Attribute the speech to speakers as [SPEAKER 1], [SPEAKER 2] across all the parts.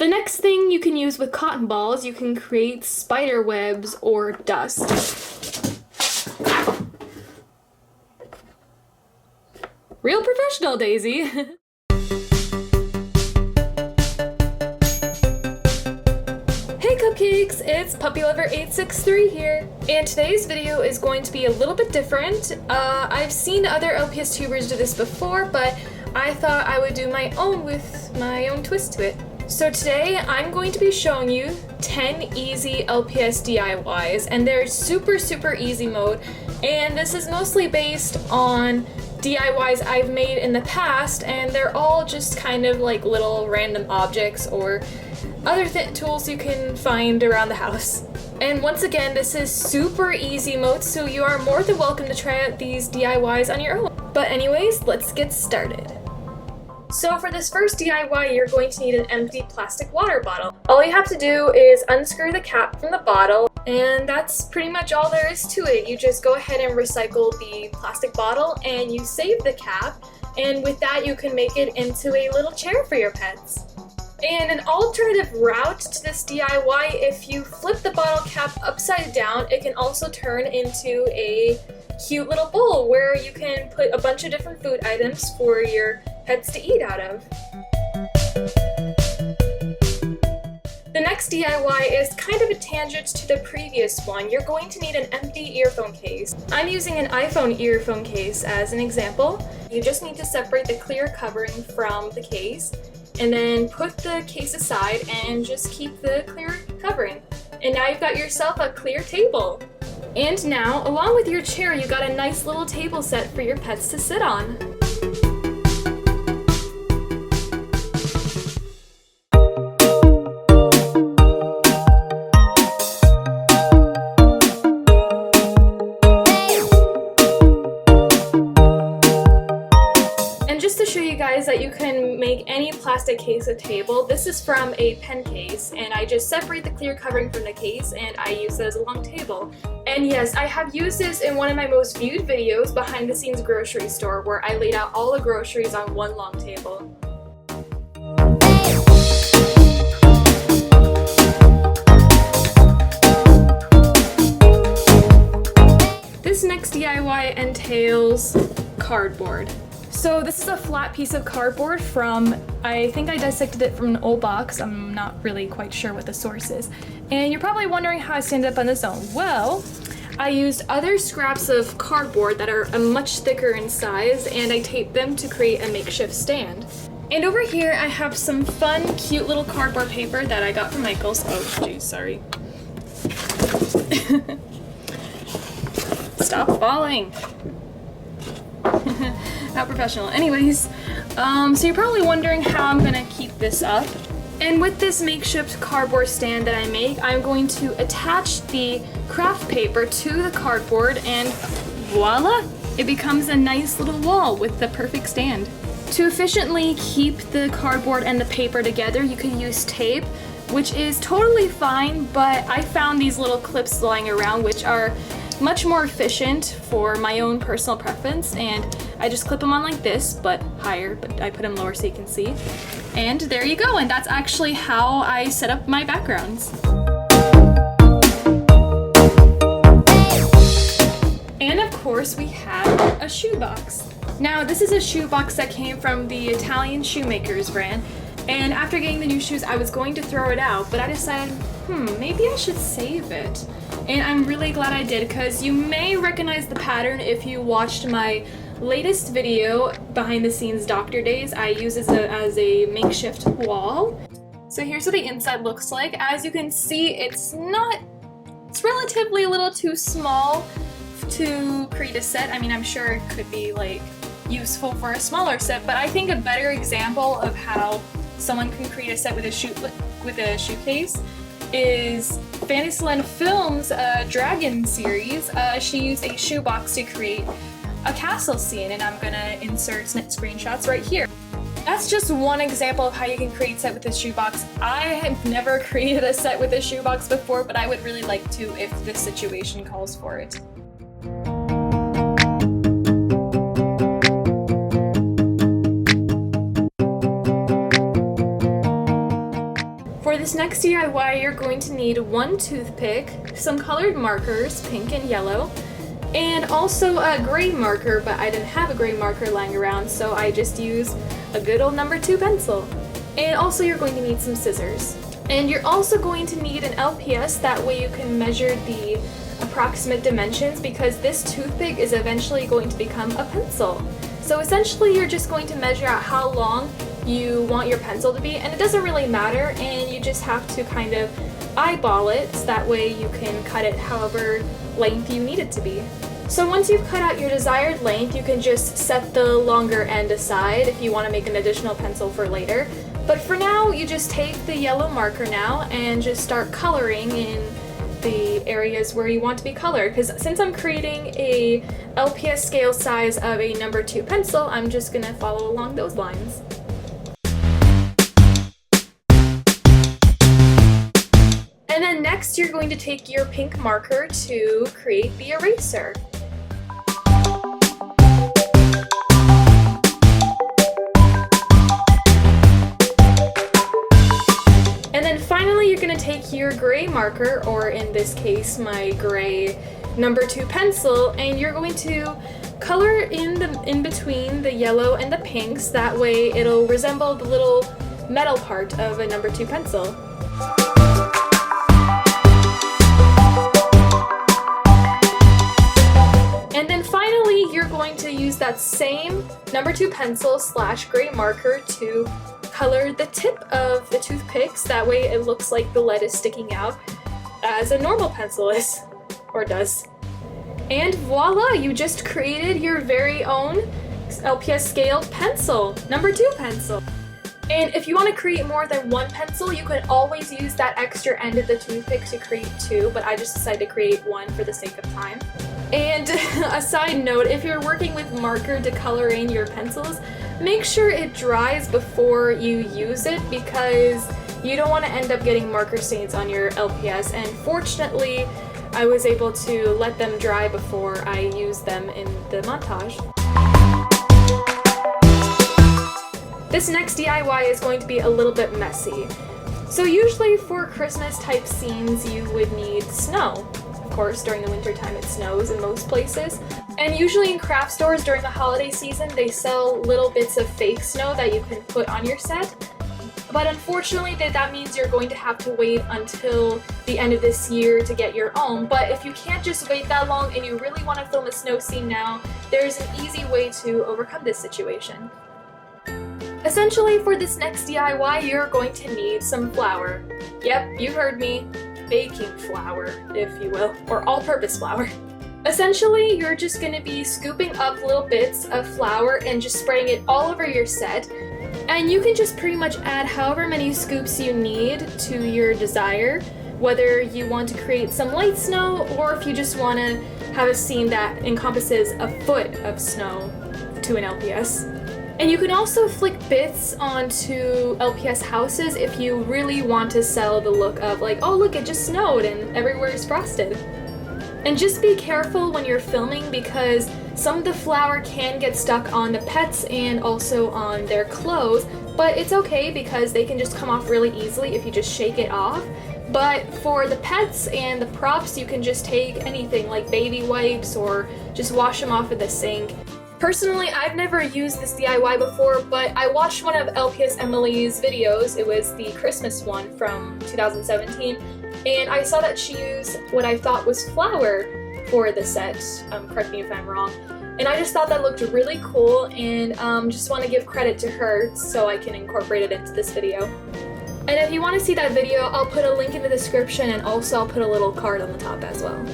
[SPEAKER 1] The next thing you can use with cotton balls, you can create spider webs or dust. Real professional, Daisy! Hey Cupcakes, it's Puppy Lover 863 here, and today's video is going to be a little bit different. I've seen other LPS tubers do this before, but I thought I would do my own with my own twist to it. So today I'm going to be showing you 10 easy LPS DIYs, and they're super easy mode, and this is mostly based on DIYs I've made in the past, and they're all just kind of like little random objects or other tools you can find around the house. And once again, this is super easy mode, so you are more than welcome to try out these DIYs on your own. But anyways, let's get started. So for this first DIY, you're going to need an empty plastic water bottle. All you have to do is unscrew the cap from the bottle, and that's pretty much all there is to it. You just go ahead and recycle the plastic bottle and you save the cap, and with that you can make it into a little chair for your pets. And an alternative route to this DIY, if you flip the bottle cap upside down, it can also turn into a cute little bowl where you can put a bunch of different food items for your pets to eat out of. The next DIY is kind of a tangent to the previous one. You're going to need an empty earphone case. I'm using an iPhone earphone case as an example. You just need to separate the clear covering from the case, and then put the case aside and just keep the clear covering. And now you've got yourself a clear table. And now, along with your chair, you got a nice little table set for your pets to sit on. That you can make any plastic case a table. This is from a pen case, and I just separate the clear covering from the case and I use it as a long table. And yes, I have used this in one of my most viewed videos, behind the scenes grocery store, where I laid out all the groceries on one long table. This next DIY entails cardboard. So this is a flat piece of cardboard from, I think I dissected it from an old box. I'm not really quite sure what the source is. And you're probably wondering how I stand up on this own. Well, I used other scraps of cardboard that are much thicker in size, and I taped them to create a makeshift stand. And over here I have some fun, cute little cardboard paper that I got from Michael's. Oh geez, sorry. Stop falling. Not professional. Anyways, so you're probably wondering how I'm gonna keep this up. And with this makeshift cardboard stand that I make, I'm going to attach the craft paper to the cardboard, and voila! It becomes a nice little wall with the perfect stand. To efficiently keep the cardboard and the paper together, you can use tape, which is totally fine, but I found these little clips lying around which are much more efficient for my own personal preference, and I just clip them on like this, but higher, but I put them lower so you can see. And there you go, and that's actually how I set up my backgrounds. And of course we have a shoebox. Now this is a shoebox that came from the Italian Shoemakers brand, and after getting the new shoes I was going to throw it out, but I decided, maybe I should save it. And I'm really glad I did, because you may recognize the pattern if you watched my latest video, behind the scenes Doctor Days. I use this as a makeshift wall. So here's what the inside looks like. As you can see, it's relatively a little too small to create a set. I mean, I'm sure it could be like useful for a smaller set, but I think a better example of how someone can create a set with a shoecase is Fantacylandfilms Dragon series. She used a shoebox to create a castle scene, and I'm gonna insert screenshots right here. That's just one example of how you can create a set with a shoebox. I have never created a set with a shoebox before, but I would really like to if this situation calls for it. For this next DIY, you're going to need one toothpick, some colored markers, pink and yellow, and also a gray marker, but I didn't have a gray marker lying around, so I just used a good old number 2 pencil. And also you're going to need some scissors. And you're also going to need an LPS, that way you can measure the approximate dimensions, because this toothpick is eventually going to become a pencil. So essentially you're just going to measure out how long you want your pencil to be, and it doesn't really matter, and you just have to kind of eyeball it, so that way you can cut it however length you need it to be. So once you've cut out your desired length, you can just set the longer end aside if you want to make an additional pencil for later. But for now, you just take the yellow marker now and just start coloring in the areas where you want to be colored, because since I'm creating a LPS scale size of a number 2 pencil, I'm just going to follow along those lines. And then next you're going to take your pink marker to create the eraser. And then finally you're going to take your gray marker, or in this case my gray number 2 pencil, and you're going to color in between the yellow and the pinks, that way it'll resemble the little metal part of a number 2 pencil. And then finally, you're going to use that same number 2 pencil / gray marker to color the tip of the toothpicks, that way it looks like the lead is sticking out as a normal pencil is, or does. And voila, you just created your very own LPS scaled pencil, number 2 pencil. And if you want to create more than 1 pencil, you could always use that extra end of the toothpick to create 2, but I just decided to create 1 for the sake of time. And a side note, if you're working with marker to color in your pencils, make sure it dries before you use it, because you don't want to end up getting marker stains on your LPS, and fortunately I was able to let them dry before I used them in the montage. This next DIY is going to be a little bit messy. So usually for Christmas type scenes you would need snow. Of course, during the winter time it snows in most places. And usually in craft stores during the holiday season they sell little bits of fake snow that you can put on your set. But unfortunately that means you're going to have to wait until the end of this year to get your own. But if you can't just wait that long and you really want to film a snow scene now, there's an easy way to overcome this situation. Essentially, for this next DIY, you're going to need some flour. Yep, you heard me. Baking flour, if you will, or all-purpose flour. Essentially, you're just going to be scooping up little bits of flour and just spreading it all over your set. And you can just pretty much add however many scoops you need to your desire, whether you want to create some light snow or if you just want to have a scene that encompasses a foot of snow to an LPS. And you can also flick bits onto LPS houses if you really want to sell the look of like, oh look, it just snowed and everywhere is frosted. And just be careful when you're filming, because some of the flour can get stuck on the pets and also on their clothes, but it's okay because they can just come off really easily if you just shake it off. But for the pets and the props, you can just take anything like baby wipes or just wash them off at the sink. Personally, I've never used this DIY before, but I watched one of LPS Emily's videos. It was the Christmas one from 2017, and I saw that she used what I thought was flour for the set. Correct me if I'm wrong. And I just thought that looked really cool, and just want to give credit to her so I can incorporate it into this video. And if you want to see that video, I'll put a link in the description, and also I'll put a little card on the top as well.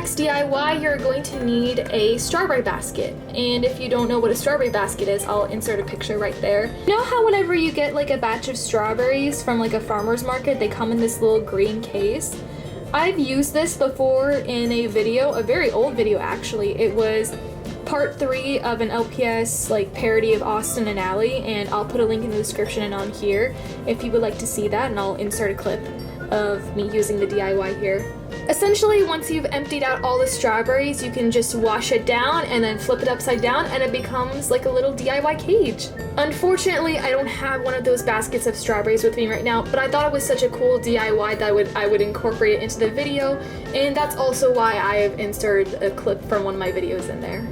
[SPEAKER 1] DIY, you're going to need a strawberry basket, and if you don't know what a strawberry basket is, I'll insert a picture right there. You know how whenever you get like a batch of strawberries from like a farmer's market, they come in this little green case? I've used this before in a video, a very old video actually. It was part 3 of an LPS like parody of Austin and Ally, and I'll put a link in the description and on here if you would like to see that, and I'll insert a clip of me using the DIY here. Essentially, once you've emptied out all the strawberries, you can just wash it down and then flip it upside down and it becomes like a little DIY cage. Unfortunately, I don't have one of those baskets of strawberries with me right now, but I thought it was such a cool DIY that I would incorporate it into the video, and that's also why I have inserted a clip from one of my videos in there.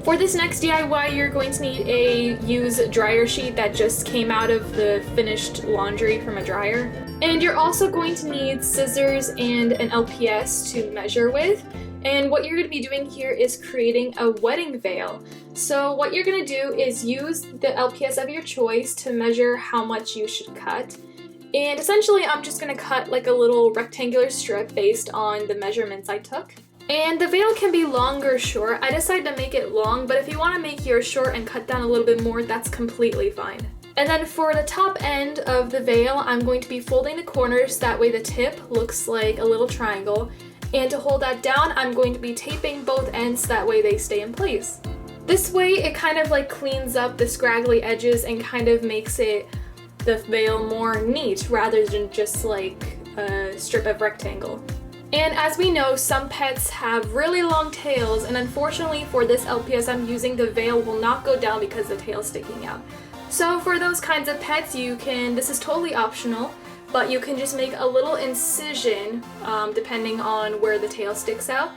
[SPEAKER 1] For this next DIY, you're going to need a used dryer sheet that just came out of the finished laundry from a dryer. And you're also going to need scissors and an LPS to measure with. And what you're going to be doing here is creating a wedding veil. So what you're going to do is use the LPS of your choice to measure how much you should cut. And essentially, I'm just going to cut like a little rectangular strip based on the measurements I took. And the veil can be long or short. I decided to make it long, but if you want to make yours short and cut down a little bit more, that's completely fine. And then for the top end of the veil, I'm going to be folding the corners, that way the tip looks like a little triangle. And to hold that down, I'm going to be taping both ends, that way they stay in place. This way it kind of like cleans up the scraggly edges and kind of makes the veil more neat rather than just like a strip of rectangle. And as we know, some pets have really long tails, and unfortunately for this LPS I'm using, the veil will not go down because the tail's sticking out. So for those kinds of pets, this is totally optional, but you can just make a little incision depending on where the tail sticks out,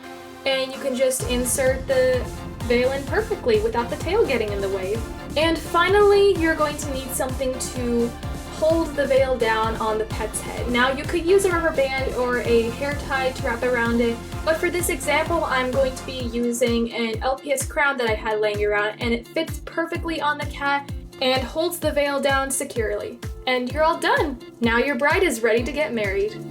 [SPEAKER 1] and you can just insert the veil in perfectly without the tail getting in the way. And finally, you're going to need something to hold the veil down on the pet's head. Now you could use a rubber band or a hair tie to wrap around it, but for this example I'm going to be using an LPS crown that I had laying around, and it fits perfectly on the cat and holds the veil down securely. And you're all done! Now your bride is ready to get married.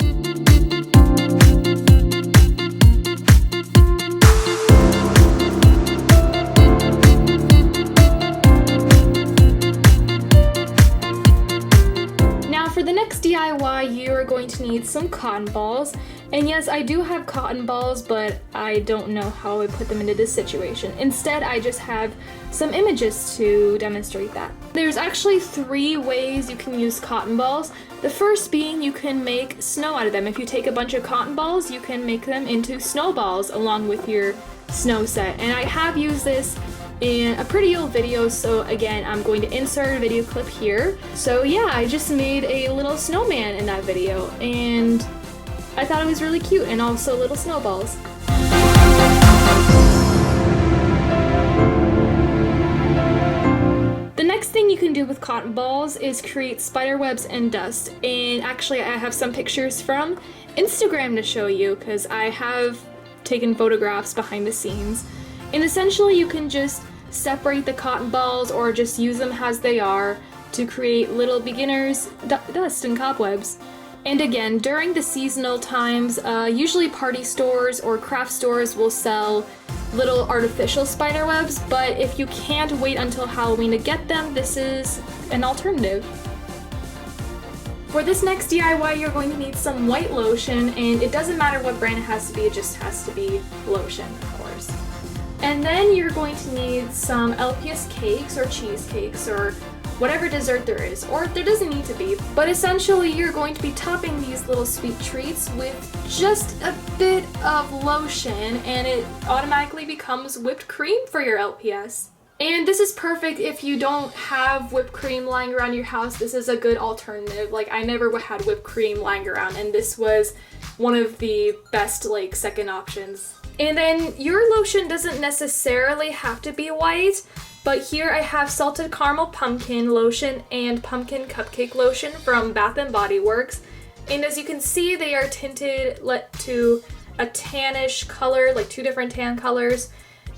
[SPEAKER 1] For the next DIY, you are going to need some cotton balls. And yes, I do have cotton balls, but I don't know how I put them into this situation. Instead, I just have some images to demonstrate that. There's actually 3 ways you can use cotton balls. The first being you can make snow out of them. If you take a bunch of cotton balls, you can make them into snowballs along with your snow set. And I have used this in a pretty old video, so again I'm going to insert a video clip here. So yeah, I just made a little snowman in that video, and I thought it was really cute, and also little snowballs. The next thing you can do with cotton balls is create spider webs and dust, and actually I have some pictures from Instagram to show you because I have taken photographs behind the scenes. And essentially you can just separate the cotton balls or just use them as they are to create little beginners dust and cobwebs. And again, during the seasonal times, usually party stores or craft stores will sell little artificial spider webs, but if you can't wait until Halloween to get them, this is an alternative. For this next DIY, you're going to need some white lotion, and it doesn't matter what brand it has to be, it just has to be lotion, of course. And then you're going to need some LPS cakes or cheesecakes or whatever dessert there is, or there doesn't need to be, but essentially you're going to be topping these little sweet treats with just a bit of lotion, and it automatically becomes whipped cream for your LPS. And this is perfect if you don't have whipped cream lying around your house. This is a good alternative. Like, I never had whipped cream lying around, and this was one of the best second options. And then your lotion doesn't necessarily have to be white, but here I have salted caramel pumpkin lotion and pumpkin cupcake lotion from Bath & Body Works. And as you can see, they are tinted to a tannish color, like 2 different tan colors.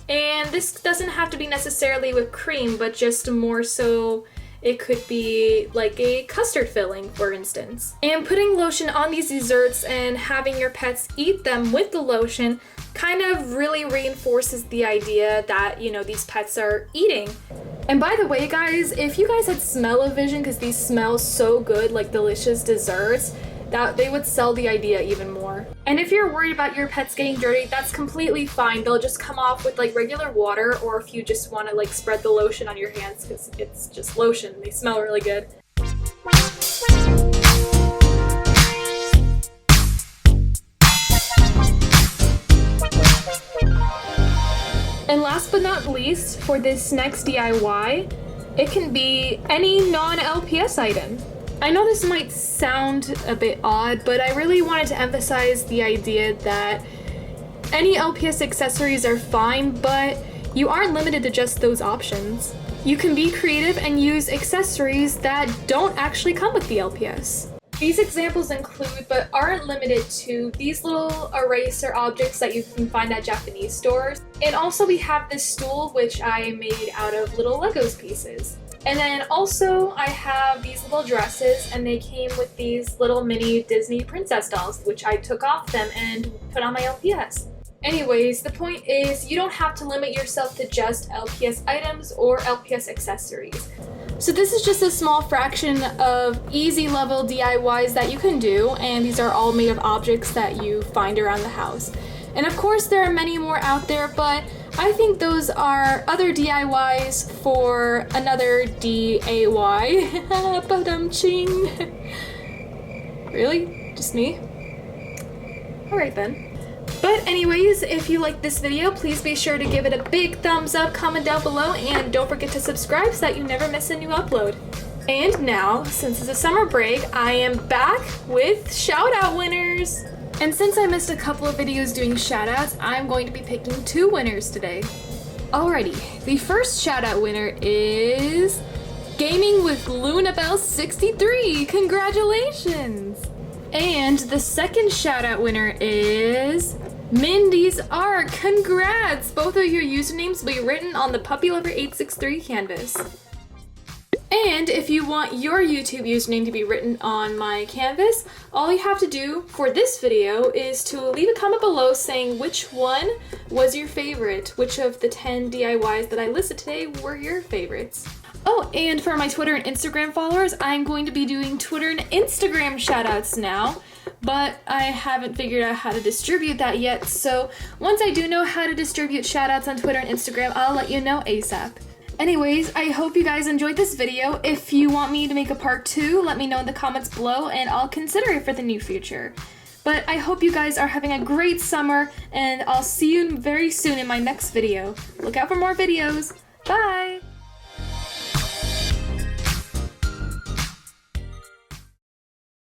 [SPEAKER 1] And this doesn't have to be necessarily with cream, but just more so it could be like a custard filling, for instance. And putting lotion on these desserts and having your pets eat them with the lotion kind of really reinforces the idea that, these pets are eating. And by the way, guys, if you guys had smell-o-vision, because these smell so good, like delicious desserts, that they would sell the idea even more. And if you're worried about your pets getting dirty, that's completely fine. They'll just come off with like regular water, or if you just want to like spread the lotion on your hands, because it's just lotion. They smell really good. And last but not least, for this next DIY, it can be any non-LPS item. I know this might sound a bit odd, but I really wanted to emphasize the idea that any LPS accessories are fine, but you aren't limited to just those options. You can be creative and use accessories that don't actually come with the LPS. These examples include, but aren't limited to, these little eraser objects that you can find at Japanese stores. And also we have this stool, which I made out of little Legos pieces. And then also I have these little dresses, and they came with these little mini Disney princess dolls, which I took off them and put on my LPS. Anyways, the point is you don't have to limit yourself to just LPS items or LPS accessories. So this is just a small fraction of easy level DIYs that you can do, and these are all made of objects that you find around the house. And of course there are many more out there, but I think those are other DIYs for another DIY. Ba-dum-ching. Really? Just me? Alright then. But anyways, if you like this video, please be sure to give it a big thumbs up, comment down below, and don't forget to subscribe so that you never miss a new upload. And now, since it's a summer break, I am back with shout-out winners! And since I missed a couple of videos doing shout-outs, I'm going to be picking 2 winners today. Alrighty, the first shout-out winner is Gaming with Lunabelle63! Congratulations! And the second shout-out winner is Mindy's Art. Congrats! Both of your usernames will be written on the Puppy Lover 863 canvas. And if you want your YouTube username to be written on my canvas, all you have to do for this video is to leave a comment below saying which one was your favorite, which of the 10 DIYs that I listed today were your favorites. Oh, and for my Twitter and Instagram followers, I'm going to be doing Twitter and Instagram shoutouts now, but I haven't figured out how to distribute that yet, so once I do know how to distribute shoutouts on Twitter and Instagram, I'll let you know ASAP. Anyways, I hope you guys enjoyed this video. If you want me to make a part 2, let me know in the comments below, and I'll consider it for the new future. But I hope you guys are having a great summer, and I'll see you very soon in my next video. Look out for more videos. Bye!